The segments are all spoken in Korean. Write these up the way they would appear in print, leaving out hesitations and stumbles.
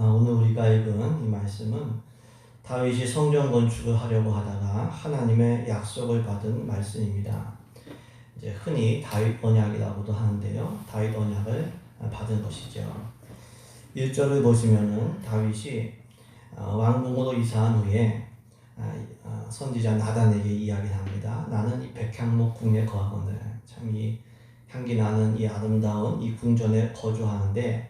오늘 우리가 읽은 이 말씀은 다윗이 성전 건축을 하려고 하다가 하나님의 약속을 받은 말씀입니다. 이제 흔히 다윗 언약이라고도 하는데요. 다윗 언약을 받은 것이죠. 1절을 보시면은 다윗이 왕궁으로 이사한 후에 선지자 나단에게 이야기를 합니다. 나는 이 백향목 궁에 거하거늘, 참 이 향기 나는 이 아름다운 이 궁전에 거주하는데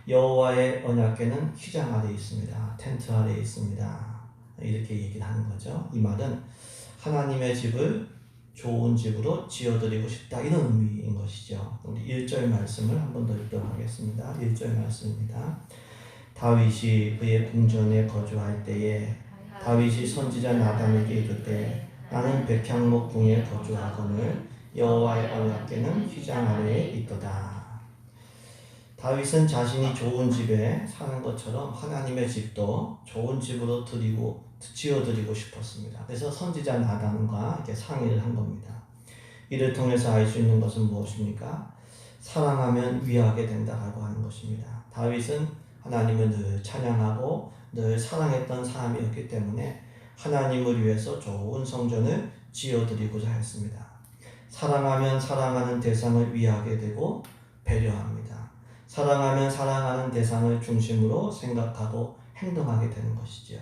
여호와의 언약궤는 휘장 아래에 있습니다. 텐트 아래에 있습니다. 이렇게 얘기를 하는 거죠. 이 말은 하나님의 집을 좋은 집으로 지어드리고 싶다, 이런 의미인 것이죠. 우리 1절 말씀을 한 번 더 읽도록 하겠습니다. 1절 말씀입니다. 다윗이 그의 궁전에 거주할 때에 다윗이 선지자 나단에게 이르되 나는 백향목 궁에 거주하거늘 여호와의 언약궤는 휘장 아래에 있도다. 다윗은 자신이 좋은 집에 사는 것처럼 하나님의 집도 좋은 집으로 지어드리고 싶었습니다. 그래서 선지자 나단과 이렇게 상의를 한 겁니다. 이를 통해서 알 수 있는 것은 무엇입니까? 사랑하면 위하게 된다고 하는 것입니다. 다윗은 하나님을 늘 찬양하고 늘 사랑했던 사람이었기 때문에 하나님을 위해서 좋은 성전을 지어드리고자 했습니다. 사랑하면 사랑하는 대상을 위하게 되고 배려합니다. 사랑하면 사랑하는 대상을 중심으로 생각하고 행동하게 되는 것이죠.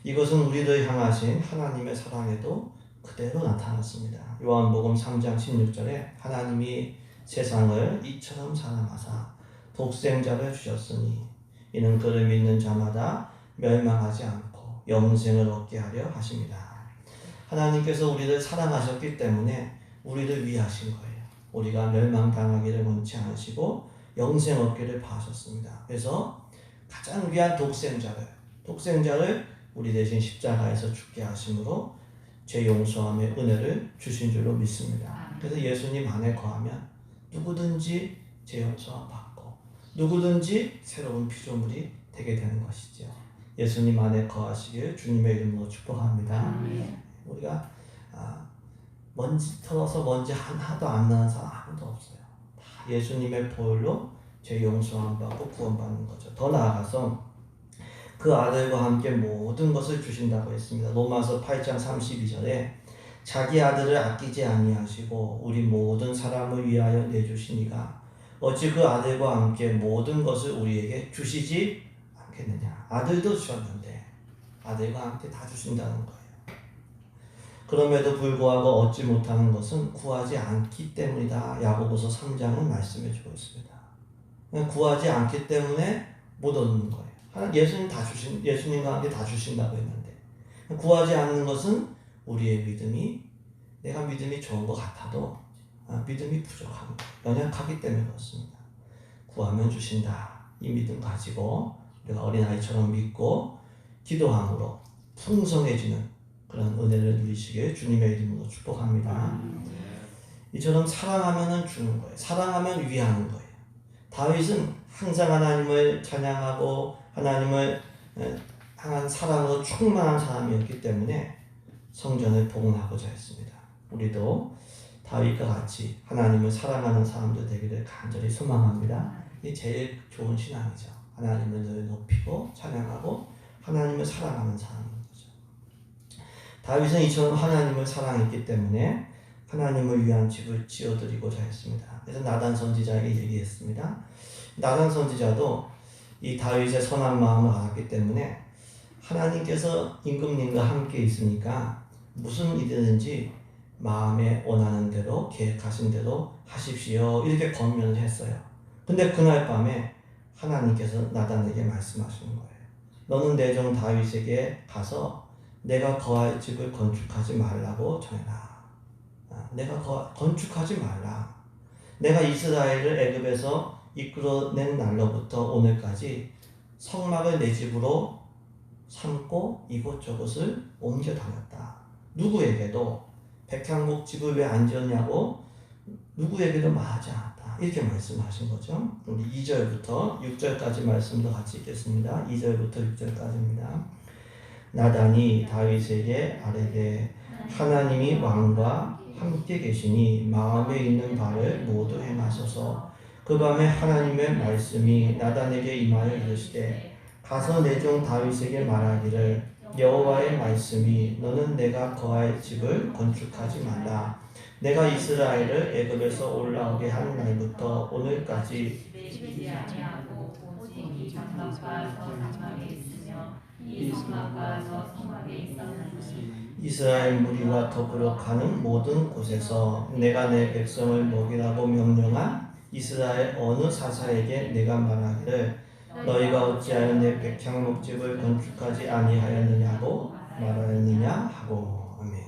이것은 우리를 향하신 하나님의 사랑에도 그대로 나타났습니다. 요한복음 3장 16절에 하나님이 세상을 이처럼 사랑하사 독생자를 주셨으니 이는 그를 믿는 자마다 멸망하지 않고 영생을 얻게 하려 하십니다. 하나님께서 우리를 사랑하셨기 때문에 우리를 위하신 거예요. 우리가 멸망당하기를 원치 않으시고 영생 얻기를 바라셨습니다. 그래서 가장 귀한 독생자를 우리 대신 십자가에서 죽게 하심으로 죄 용서함의 은혜를 주신 줄로 믿습니다. 그래서 예수님 안에 거하면 누구든지 죄 용서함 받고 누구든지 새로운 피조물이 되게 되는 것이죠. 예수님 안에 거하시길 주님의 이름으로 축복합니다. 우리가 먼지 털어서 먼지 하나도 안 나는 사람 아무도 없어요. 다 예수님의 보혈로 죄 용서함 받고 구원받는 거죠. 더 나아가서 그 아들과 함께 모든 것을 주신다고 했습니다. 로마서 8장 32절에 자기 아들을 아끼지 아니하시고 우리 모든 사람을 위하여 내주시니가 어찌 그 아들과 함께 모든 것을 우리에게 주시지 않겠느냐. 아들도 주셨는데 아들과 함께 다 주신다는 거예요. 그럼에도 불구하고 얻지 못하는 것은 구하지 않기 때문이다. 야고보서 3장은 말씀해 주고 있습니다. 구하지 않기 때문에 못 얻는 거예요. 예수님과 함께 다 주신다고 했는데 구하지 않는 것은 우리의 내가 믿음이 좋은 것 같아도 믿음이 부족한 거예요. 연약하기 때문에 그렇습니다. 구하면 주신다. 이 믿음 가지고 우리가 어린아이처럼 믿고 기도함으로 풍성해지는 그런 은혜를 누리시길 주님의 이름으로 축복합니다. 이처럼 사랑하면 주는 거예요. 사랑하면 위하는 거예요. 다윗은 항상 하나님을 찬양하고 하나님을 향한 사랑으로 충만한 사람이었기 때문에 성전을 복원하고자 했습니다. 우리도 다윗과 같이 하나님을 사랑하는 사람들 되기를 간절히 소망합니다. 이게 제일 좋은 신앙이죠. 하나님을 늘 높이고 찬양하고 하나님을 사랑하는 사람인 거죠. 다윗은 이처럼 하나님을 사랑했기 때문에 하나님을 위한 집을 지어드리고자 했습니다. 그래서 나단 선지자에게 얘기했습니다. 나단 선지자도 이 다윗의 선한 마음을 알았기 때문에 하나님께서 임금님과 함께 있으니까 무슨 일이든지 마음에 원하는 대로 계획하신 대로 하십시오, 이렇게 권면을 했어요. 근데 그날 밤에 하나님께서 나단에게 말씀하시는 거예요. 너는 내 종 다윗에게 가서 내가 거할 집을 건축하지 말라고 전해라. 내가 건축하지 말라. 내가 이스라엘을 애굽에서 이끌어낸 날로부터 오늘까지 성막을 내 집으로 삼고 이곳저곳을 옮겨 다녔다. 누구에게도 백향목 집을 왜 안 지었냐고 누구에게도 말하지 않았다. 이렇게 말씀하신 거죠. 우리 2절부터 6절까지 말씀도 같이 읽겠습니다. 2절부터 6절까지입니다. 나단이 다윗에게 아뢰되 하나님이 왕과 함께 계시니 마음에 있는 바를 모두 행하소서. 그 밤에 하나님의 말씀이 나단에게 임하여 이르시되 가서 내 종 다윗에게 말하기를 여호와의 말씀이 너는 내가 거할 집을 건축하지 말라. 내가 이스라엘을 애굽에서 올라오게 한 날부터 오늘까지 지배지 아니하고 오직 이 장막과 저 장막에 있으며 이 성막과 저 성막에 있었느니 이스라엘 무리와 더불어 가는 모든 곳에서 내가 내 백성을 먹이라고 명령한 이스라엘 어느 사사에게 내가 말하기를 너희가 어찌하여 내 백향목집을 건축하지 아니하였느냐고 말하였느냐 하고. 아멘.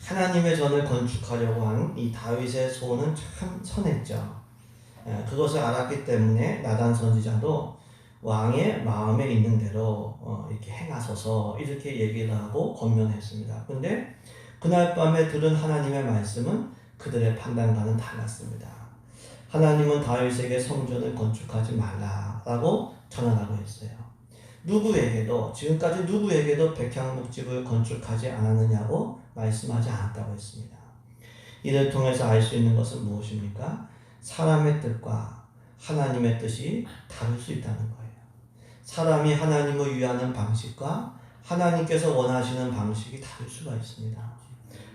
하나님의 전을 건축하려고 한 이 다윗의 소원은 참 선했죠. 그것을 알았기 때문에 나단 선지자도 왕의 마음에 있는 대로 이렇게 행하소서 이렇게 얘기를 하고 권면했습니다. 근데 그날 밤에 들은 하나님의 말씀은 그들의 판단과는 달랐습니다. 하나님은 다윗에게 성전을 건축하지 말라라고 전언하고 있어요. 누구에게도 지금까지 누구에게도 백향목집을 건축하지 않았느냐고 말씀하지 않았다고 했습니다. 이를 통해서 알 수 있는 것은 무엇입니까? 사람의 뜻과 하나님의 뜻이 다를 수 있다는 거예요. 사람이 하나님을 위하는 방식과 하나님께서 원하시는 방식이 다를 수가 있습니다.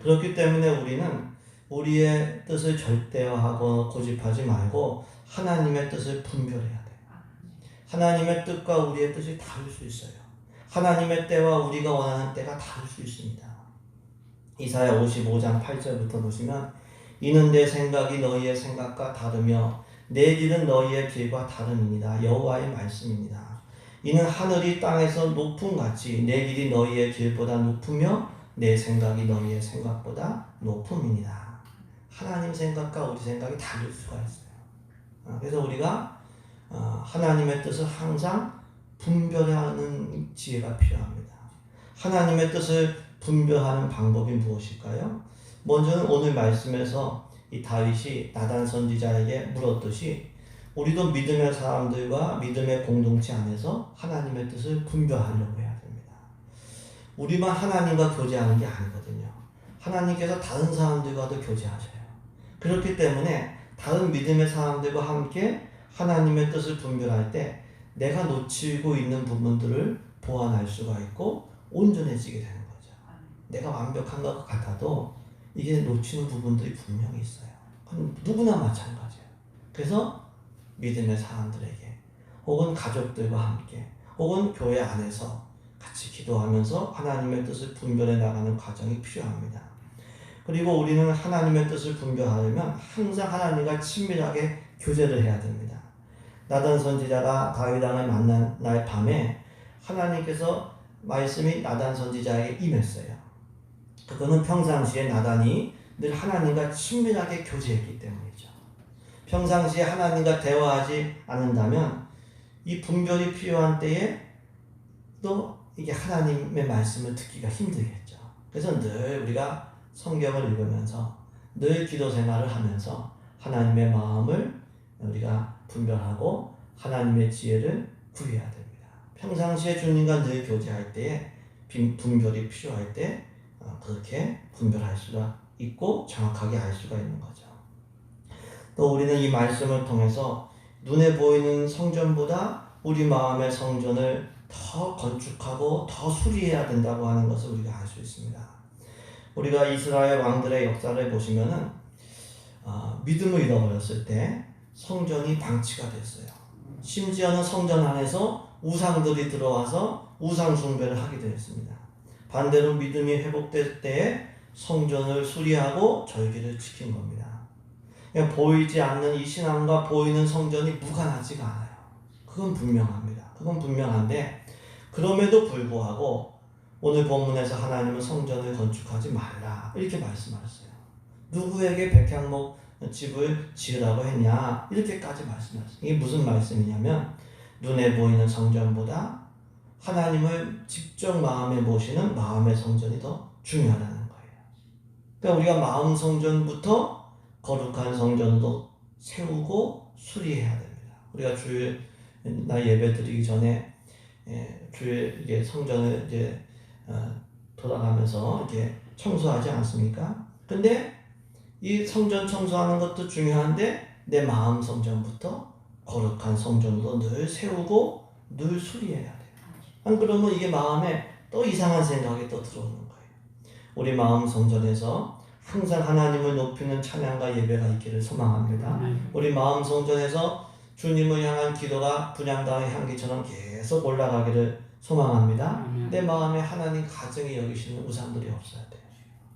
그렇기 때문에 우리는 우리의 뜻을 절대화하고 고집하지 말고 하나님의 뜻을 분별해야 돼요. 하나님의 뜻과 우리의 뜻이 다를 수 있어요. 하나님의 때와 우리가 원하는 때가 다를 수 있습니다. 이사야 55장 8절부터 보시면 이는 내 생각이 너희의 생각과 다르며 내 길은 너희의 길과 다름이니라. 여호와의 말씀입니다. 이는 하늘이 땅에서 높음같이 내 길이 너희의 길보다 높으며 내 생각이 너희의 생각보다 높음이니라. 하나님 생각과 우리 생각이 다를 수가 있어요. 그래서 우리가 하나님의 뜻을 항상 분별하는 지혜가 필요합니다. 하나님의 뜻을 분별하는 방법이 무엇일까요? 먼저는 오늘 말씀에서 이 다윗이 나단 선지자에게 물었듯이 우리도 믿음의 사람들과 믿음의 공동체 안에서 하나님의 뜻을 분별하려고 해야 됩니다. 우리만 하나님과 교제하는 게 아니거든요. 하나님께서 다른 사람들과도 교제하셔요. 그렇기 때문에 다른 믿음의 사람들과 함께 하나님의 뜻을 분별할 때 내가 놓치고 있는 부분들을 보완할 수가 있고 온전해지게 되는 거죠. 내가 완벽한 것 같아도 이게 놓치는 부분들이 분명히 있어요. 그럼 누구나 마찬가지예요. 그래서 믿음의 사람들에게 혹은 가족들과 함께 혹은 교회 안에서 같이 기도하면서 하나님의 뜻을 분별해 나가는 과정이 필요합니다. 그리고 우리는 하나님의 뜻을 분별하려면 항상 하나님과 친밀하게 교제를 해야 됩니다. 나단 선지자가 다윗 왕을 만난 날 밤에 하나님께서 말씀이 나단 선지자에게 임했어요. 그거는 평상시에 나단이 늘 하나님과 친밀하게 교제했기 때문이죠. 평상시에 하나님과 대화하지 않는다면 이 분별이 필요한 때에 또 이게 하나님의 말씀을 듣기가 힘들겠죠. 그래서 늘 우리가 성경을 읽으면서 늘 기도 생활을 하면서 하나님의 마음을 우리가 분별하고 하나님의 지혜를 구해야 됩니다. 평상시에 주님과 늘 교제할 때에 분별이 필요할 때 그렇게 분별할 수가 있고 정확하게 알 수가 있는 거죠. 또 우리는 이 말씀을 통해서 눈에 보이는 성전보다 우리 마음의 성전을 더 건축하고 더 수리해야 된다고 하는 것을 우리가 알 수 있습니다. 우리가 이스라엘 왕들의 역사를 보시면은 믿음을 잃어버렸을 때 성전이 방치가 됐어요. 심지어는 성전 안에서 우상들이 들어와서 우상 숭배를 하기도 했습니다. 반대로 믿음이 회복될 때에 성전을 수리하고 절기를 지킨 겁니다. 그러니까 보이지 않는 이 신앙과 보이는 성전이 무관하지가 않아요. 그건 분명합니다. 그건 분명한데 그럼에도 불구하고 오늘 본문에서 하나님은 성전을 건축하지 말라 이렇게 말씀하셨어요. 누구에게 백향목 집을 지으라고 했냐 이렇게까지 말씀하셨어요. 이게 무슨 말씀이냐면 눈에 보이는 성전보다 하나님을 직접 마음에 모시는 마음의 성전이 더 중요하다는 거예요. 그러니까 우리가 마음 성전부터 거룩한 성전도 세우고 수리해야 됩니다. 우리가 주일 날 예배 드리기 전에 주일 이게 성전을 이제 돌아가면서 이렇게 청소하지 않습니까? 근데 이 성전 청소하는 것도 중요한데 내 마음 성전부터 거룩한 성전으로 늘 세우고 늘 수리해야 돼요. 안 그러면 이게 마음에 또 이상한 생각이 또 들어오는 거예요. 우리 마음 성전에서 항상 하나님을 높이는 찬양과 예배가 있기를 소망합니다. 우리 마음 성전에서 주님을 향한 기도가 분향당의 향기처럼 계속 올라가기를 소망합니다. 내 마음에 하나님 가정이 여기시는 우상들이 없어야 돼요.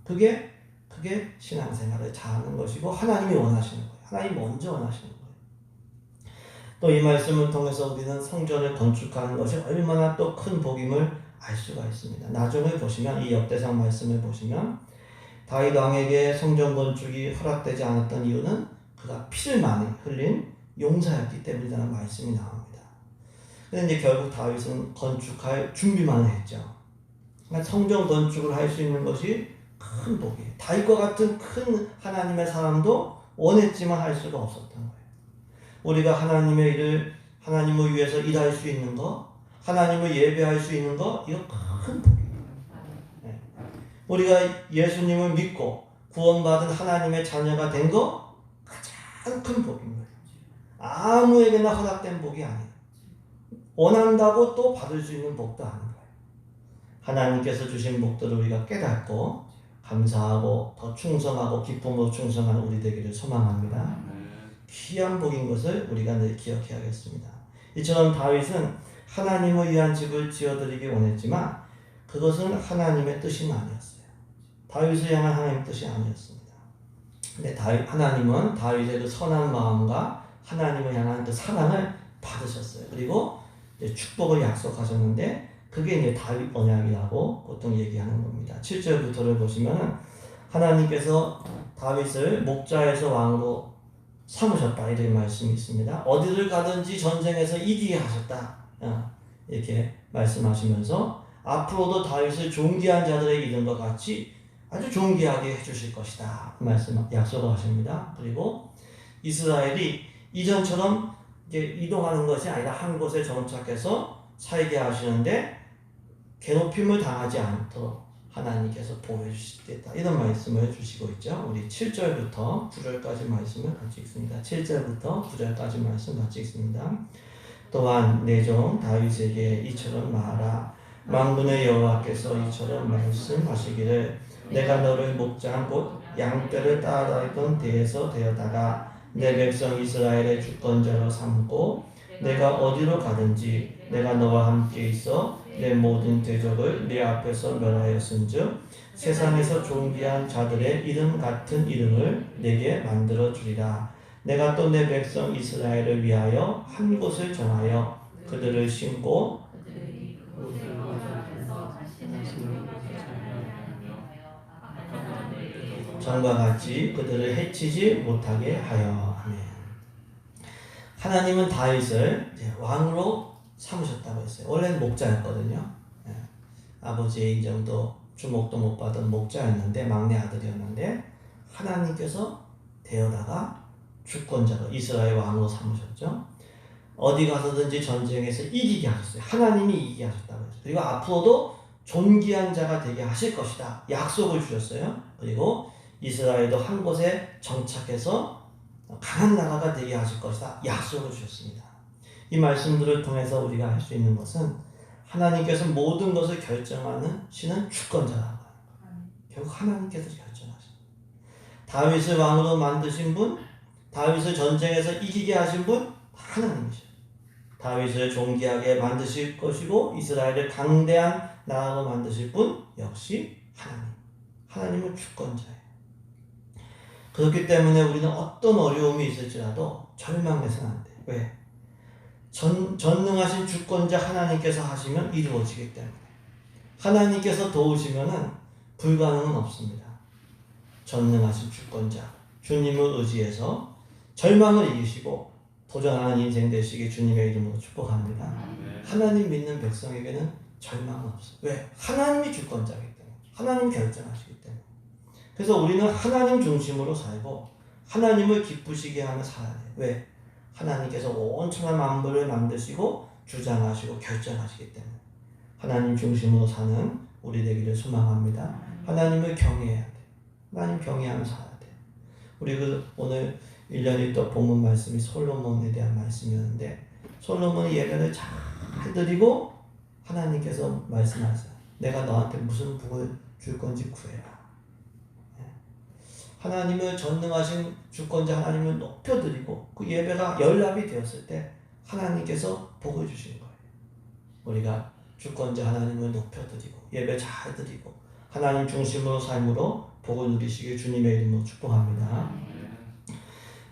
그게 신앙생활을 잘하는 것이고 하나님이 원하시는 거예요. 하나님 먼저 원하시는 거예요. 또 이 말씀을 통해서 우리는 성전을 건축하는 것이 얼마나 또 큰 복임을 알 수가 있습니다. 나중에 보시면 이 역대상 말씀을 보시면 다윗 왕에게 성전 건축이 허락되지 않았던 이유는 그가 피를 많이 흘린 용사였기 때문이라는 말씀이 나옵니다. 그런데 이제 결국 다윗은 건축할 준비만 했죠. 그러니까 성전 건축을 할 수 있는 것이 큰 복이에요. 다윗과 같은 큰 하나님의 사람도 원했지만 할 수가 없었던 거예요. 우리가 하나님의 일을 하나님을 위해서 일할 수 있는 거, 하나님을 예배할 수 있는 거, 이거 큰 복이에요. 네. 우리가 예수님을 믿고 구원받은 하나님의 자녀가 된 거 가장 큰 복인 거예요. 아무에게나 허락된 복이 아니에요. 원한다고 또 받을 수 있는 복도 아닌 거예요. 하나님께서 주신 복들을 우리가 깨닫고 감사하고 더 충성하고 기쁨으로 충성하는 우리 되기를 소망합니다. 귀한 복인 것을 우리가 늘 기억해야겠습니다. 이처럼 다윗은 하나님을 위한 집을 지어드리기 원했지만 그것은 하나님의 뜻이 아니었어요. 다윗을 향한 하나님의 뜻이 아니었습니다. 근데 하나님은 다윗의 그 선한 마음과 하나님을 향한 그 사랑을 받으셨어요. 그리고 이제 축복을 약속하셨는데 그게 이제 다윗 언약이라고 보통 얘기하는 겁니다. 7절부터를 보시면은 하나님께서 다윗을 목자에서 왕으로 삼으셨다 이런 말씀이 있습니다. 어디를 가든지 전쟁에서 이기게 하셨다 이렇게 말씀하시면서 앞으로도 다윗을 존귀한 자들의 이름과 같이 아주 존귀하게 해주실 것이다 말씀 약속을 하십니다. 그리고 이스라엘이 이전처럼 이제 이동하는 것이 아니라 한 곳에 정착해서 살게 하시는데 괴롭힘을 당하지 않도록 하나님께서 보호해 주시겠다 이런 말씀을 주시고 있죠. 우리 7절부터 9절까지 말씀을 같이 읽습니다. 7절부터 9절까지 말씀 같이 읽습니다. 또한 내 종 다윗에게 이처럼 말하라. 만군의 여호와께서 이처럼 말씀하시기를 내가 너를 목장 곧 양떼를 따라다니던 데에서 되었다가 내 백성 이스라엘의 주권자로 삼고 내가 어디로 가든지 내가 너와 함께 있어 내 모든 대적을 내 앞에서 멸하였은즉 세상에서 존귀한 자들의 이름 같은 이름을 내게 만들어 주리라. 내가 또 내 백성 이스라엘을 위하여 한 곳을 정하여 그들을 심고 전과 같이 그들을 해치지 못하게 하여. 아멘. 하나님은 다윗을 왕으로 삼으셨다고 했어요. 원래는 목자였거든요. 아버지의 인정도 주목도 못 받은 목자였는데 막내 아들이었는데 하나님께서 데려다가 주권자로 이스라엘 왕으로 삼으셨죠. 어디 가서든지 전쟁에서 이기게 하셨어요. 하나님이 이기게 하셨다고 했어요. 그리고 앞으로도 존귀한 자가 되게 하실 것이다. 약속을 주셨어요. 그리고 이스라엘도 한 곳에 정착해서 강한 나라가 되게 하실 것이다. 약속을 주셨습니다. 이 말씀들을 통해서 우리가 할 수 있는 것은 하나님께서 모든 것을 결정하는 신은 주권자라고 하는 거예요. 결국 하나님께서 결정하십니다. 다윗을 왕으로 만드신 분, 다윗을 전쟁에서 이기게 하신 분 하나님이셔요. 다윗을 존귀하게 만드실 것이고 이스라엘을 강대한 나라로 만드실 분 역시 하나님. 하나님은 주권자예요. 그렇기 때문에 우리는 어떤 어려움이 있을지라도 절망해서는 안 돼요. 왜? 전능하신 주권자 하나님께서 하시면 이루어지기 때문에 하나님께서 도우시면은 불가능은 없습니다. 전능하신 주권자 주님을 의지해서 절망을 이기시고 도전하는 인생 되시기 주님의 이름으로 축복합니다. 하나님 믿는 백성에게는 절망은 없어요. 왜? 하나님이 주권자이기 때문에 하나님 결정하시기 때문에. 그래서 우리는 하나님 중심으로 살고 하나님을 기쁘시게 하며 살아야 돼요. 왜? 하나님께서 온천한 만물을 만드시고 주장하시고 결정하시기 때문에 하나님 중심으로 사는 우리 되기를 소망합니다. 하나님을 경외해야 돼요. 하나님 경외하며 살아야 돼요. 우리 오늘 1년이 또 본문 말씀이 솔로몬에 대한 말씀이었는데 솔로몬이 예배를 잘 해드리고 하나님께서 말씀하세요. 내가 너한테 무슨 복을 줄 건지 구해라. 하나님을 전능하신 주권자 하나님을 높여드리고 그 예배가 연락이 되었을 때 하나님께서 복을 주시는 거예요. 우리가 주권자 하나님을 높여드리고 예배 잘 드리고 하나님 중심으로 삶으로 복을 누리시길 주님의 이름으로 축복합니다.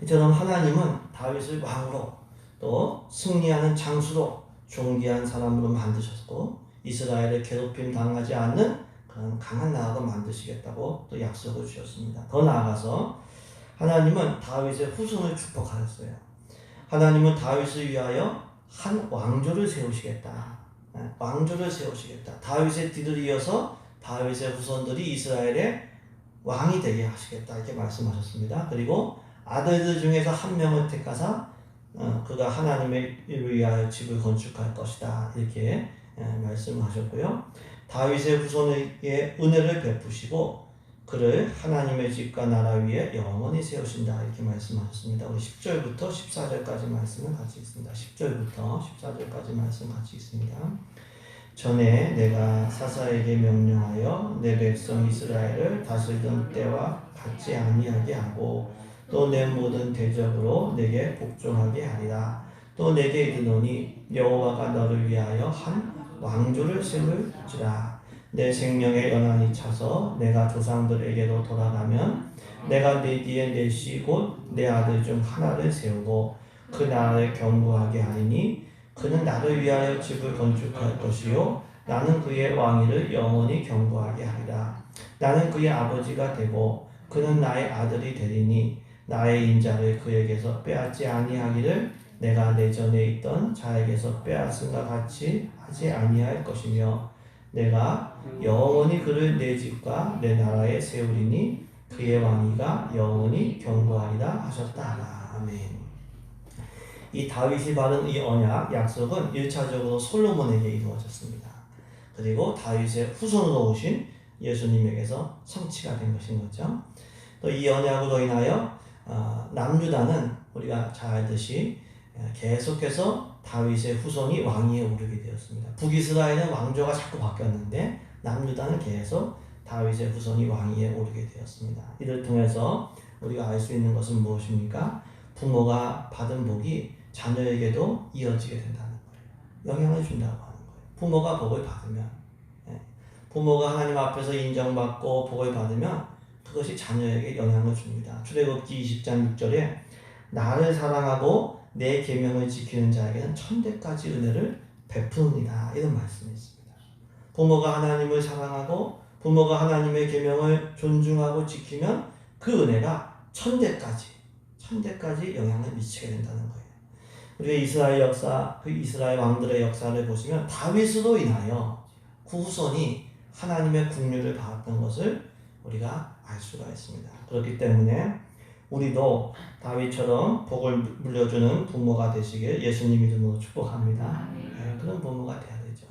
이처럼 하나님은 다윗을 왕으로 또 승리하는 장수로 존귀한 사람으로 만드셨고 이스라엘을 괴롭힘 당하지 않는 그런 강한 나라로 만드시겠다고 또 약속을 주셨습니다. 더 나아가서 하나님은 다윗의 후손을 축복하셨어요. 하나님은 다윗을 위하여 한 왕조를 세우시겠다. 왕조를 세우시겠다. 다윗의 뒤를 이어서 다윗의 후손들이 이스라엘의 왕이 되게 하시겠다 이렇게 말씀하셨습니다. 그리고 아들들 중에서 한 명을 택하사 그가 하나님을 위하여 집을 건축할 것이다 이렇게 말씀하셨고요. 다윗의 후손에게 은혜를 베푸시고 그를 하나님의 집과 나라 위에 영원히 세우신다 이렇게 말씀하셨습니다. 우리 10절부터 14절까지 말씀을 같이 읽습니다. 10절부터 14절까지 말씀 같이 읽습니다. 전에 내가 사사에게 명령하여 내 백성 이스라엘을 다스리던 때와 같지 아니하게 하고 또 내 모든 대적으로 내게 복종하게 하리라. 또 내게 이르노니 여호와가 너를 위하여 한 왕조를 세울지라. 내 생명의 연한이 차서 내가 조상들에게로 돌아가면 내가 내 뒤에 내 씨 곧 내 아들 중 하나를 세우고 그 나라를 견고하게 하리니 그는 나를 위하여 집을 건축할 것이요 나는 그의 왕위를 영원히 견고하게 하리라. 나는 그의 아버지가 되고 그는 나의 아들이 되리니 나의 인자를 그에게서 빼앗지 아니하기를 내가 내 전에 있던 자에게서 빼앗음과 같이 하지 아니할 것이며 내가 영원히 그를 내 집과 내 나라에 세우리니 그의 왕위가 영원히 견고하리라 하셨다. 아멘. 이 다윗이 받은 이 언약 약속은 1차적으로 솔로몬에게 이루어졌습니다. 그리고 다윗의 후손으로 오신 예수님에게서 성취가 된 것인 거죠. 또 이 언약으로 인하여 남유다는 우리가 잘 알듯이 계속해서 다윗의 후손이 왕위에 오르게 되었습니다. 북이스라엘은 왕조가 자꾸 바뀌었는데 남유다는 계속 다윗의 후손이 왕위에 오르게 되었습니다. 이를 통해서 우리가 알 수 있는 것은 무엇입니까? 부모가 받은 복이 자녀에게도 이어지게 된다는 거예요. 영향을 준다고 하는 거예요. 부모가 복을 받으면 부모가 하나님 앞에서 인정받고 복을 받으면 그것이 자녀에게 영향을 줍니다. 출애굽기 20장 6절에 나를 사랑하고 내 계명을 지키는 자에게는 천대까지 은혜를 베푸느니라 이런 말씀이 있습니다. 부모가 하나님을 사랑하고 부모가 하나님의 계명을 존중하고 지키면 그 은혜가 천대까지 영향을 미치게 된다는 거예요. 우리가 이스라엘 역사, 그 이스라엘 왕들의 역사를 보시면 다윗으로 인하여 그 후손이 하나님의 국률을 받았던 것을 우리가 알 수가 있습니다. 그렇기 때문에 우리도 다윗처럼 복을 물려주는 부모가 되시길 예수님 이름으로 축복합니다. 그런 부모가 되어야 되죠.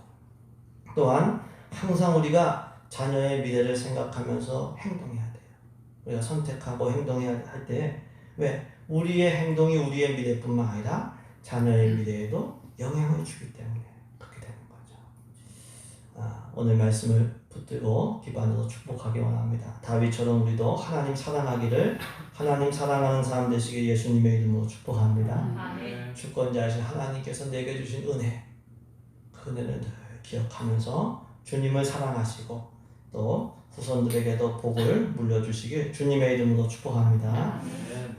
또한 항상 우리가 자녀의 미래를 생각하면서 행동해야 돼요. 우리가 선택하고 행동해야 할 때 왜? 우리의 행동이 우리의 미래뿐만 아니라 자녀의 미래에도 영향을 주기 때문에 그렇게 되는 거죠. 오늘 말씀을 붙들고 기반으로 축복하기 원합니다. 다윗처럼 우리도 하나님 사랑하기를 하나님 사랑하는 사람 되시길 예수님의 이름으로 축복합니다. 아멘. 주권자이신 하나님께서 내게 주신 은혜, 그 은혜를 늘 기억하면서 주님을 사랑하시고 또 후손들에게도 복을 물려주시길 주님의 이름으로 축복합니다.